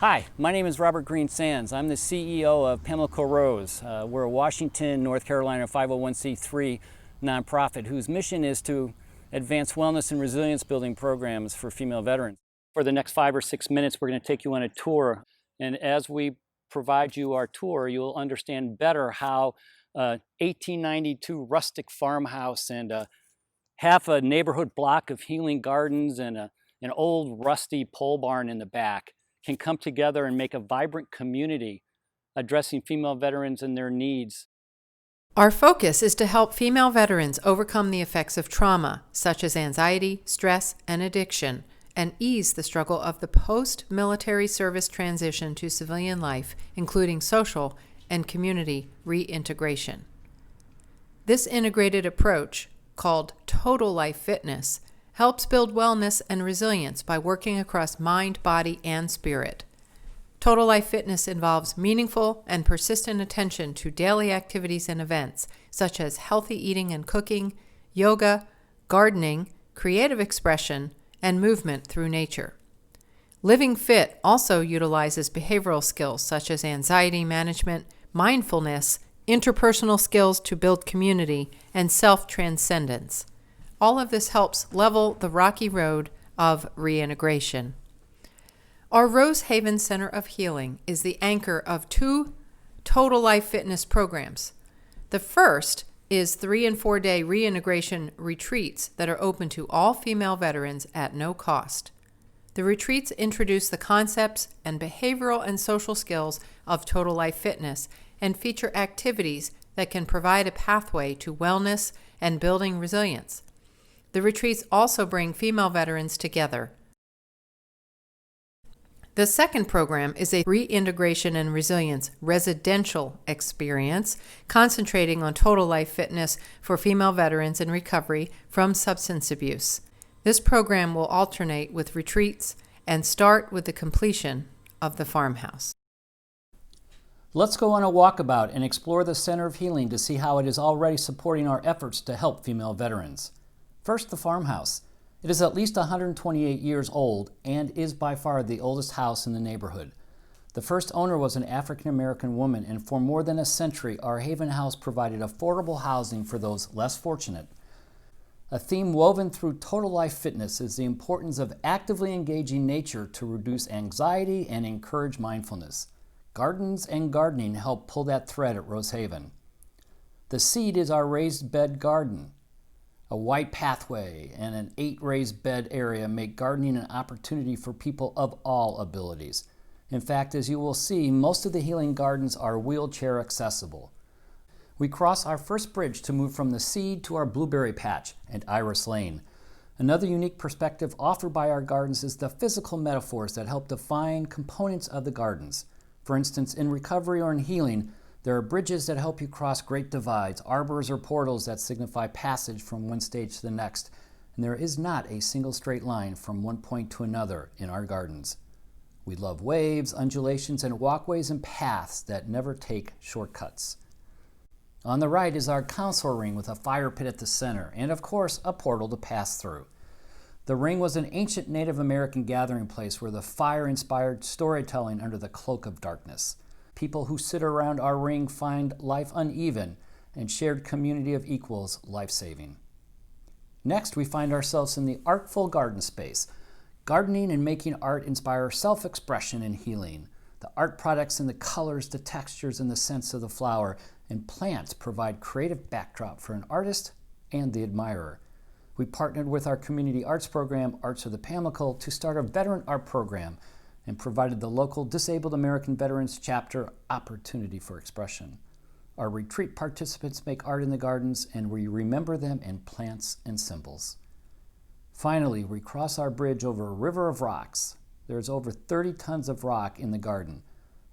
Hi, my name is Robert Green Sands. I'm the CEO of Pamlico Rose. We're a Washington, North Carolina 501c3 nonprofit whose mission is to advance wellness and resilience building programs for female veterans. For the next 5 or 6 minutes, we're going to take you on a tour. And as we provide you our tour, you'll understand better how 1892 rustic farmhouse and half a neighborhood block of healing gardens and an old rusty pole barn in the back can come together and make a vibrant community addressing female veterans and their needs. Our focus is to help female veterans overcome the effects of trauma, such as anxiety, stress, and addiction, and ease the struggle of the post-military service transition to civilian life, including social and community reintegration. This integrated approach, called Total Life Fitness, helps build wellness and resilience by working across mind, body, and spirit. Total Life Fitness involves meaningful and persistent attention to daily activities and events, such as healthy eating and cooking, yoga, gardening, creative expression, and movement through nature. Living Fit also utilizes behavioral skills such as anxiety management, mindfulness, interpersonal skills to build community, and self-transcendence. All of this helps level the rocky road of reintegration. Our Rose Haven Center of Healing is the anchor of 2 Total Life Fitness programs. The first is 3 and 4 day reintegration retreats that are open to all female veterans at no cost. The retreats introduce the concepts and behavioral and social skills of Total Life Fitness and feature activities that can provide a pathway to wellness and building resilience. The retreats also bring female veterans together. The second program is a reintegration and resilience residential experience concentrating on total life fitness for female veterans in recovery from substance abuse. This program will alternate with retreats and start with the completion of the farmhouse. Let's go on a walkabout and explore the Center of Healing to see how it is already supporting our efforts to help female veterans. First, the farmhouse. It is at least 128 years old and is by far the oldest house in the neighborhood. The first owner was an African-American woman, and for more than a century, our Haven House provided affordable housing for those less fortunate. A theme woven through Total Life Fitness is the importance of actively engaging nature to reduce anxiety and encourage mindfulness. Gardens and gardening help pull that thread at Rose Haven. The seed is our raised bed garden. A white pathway and an 8 raised bed area make gardening an opportunity for people of all abilities. In fact, as you will see, most of the healing gardens are wheelchair accessible. We cross our first bridge to move from the seed to our blueberry patch and Iris Lane. Another unique perspective offered by our gardens is the physical metaphors that help define components of the gardens. For instance, in recovery or in healing, there are bridges that help you cross great divides, arbors or portals that signify passage from one stage to the next, and there is not a single straight line from one point to another in our gardens. We love waves, undulations, and walkways and paths that never take shortcuts. On the right is our council ring with a fire pit at the center, and of course, a portal to pass through. The ring was an ancient Native American gathering place where the fire inspired storytelling under the cloak of darkness. People who sit around our ring find life uneven and shared community of equals life-saving. Next, we find ourselves in the artful garden space. Gardening and making art inspire self-expression and healing. The art products and the colors, the textures, and the scents of the flower and plants provide creative backdrop for an artist and the admirer. We partnered with our community arts program, Arts of the Pamlico, to start a veteran art program and provided the local Disabled American Veterans Chapter opportunity for expression. Our retreat participants make art in the gardens, and we remember them in plants and symbols. Finally, we cross our bridge over a river of rocks. There's over 30 tons of rock in the garden.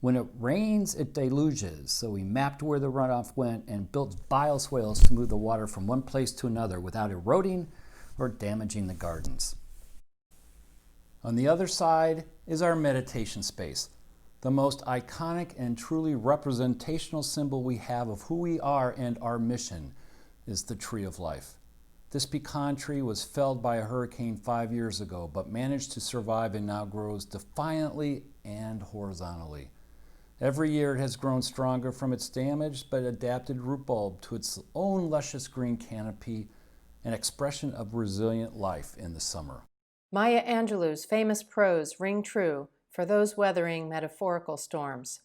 When it rains, it deluges, so we mapped where the runoff went and built bioswales to move the water from one place to another without eroding or damaging the gardens. On the other side is our meditation space, the most iconic and truly representational symbol we have of who we are and our mission is the Tree of Life. This pecan tree was felled by a hurricane 5 years ago, but managed to survive and now grows defiantly and horizontally. Every year it has grown stronger from its damaged but adapted root bulb to its own luscious green canopy, an expression of resilient life in the summer. Maya Angelou's famous prose ring true for those weathering metaphorical storms.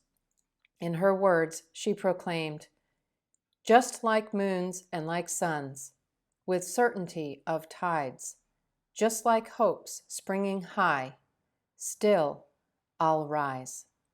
In her words, she proclaimed, "Just like moons and like suns, with certainty of tides, just like hopes springing high, still I'll rise."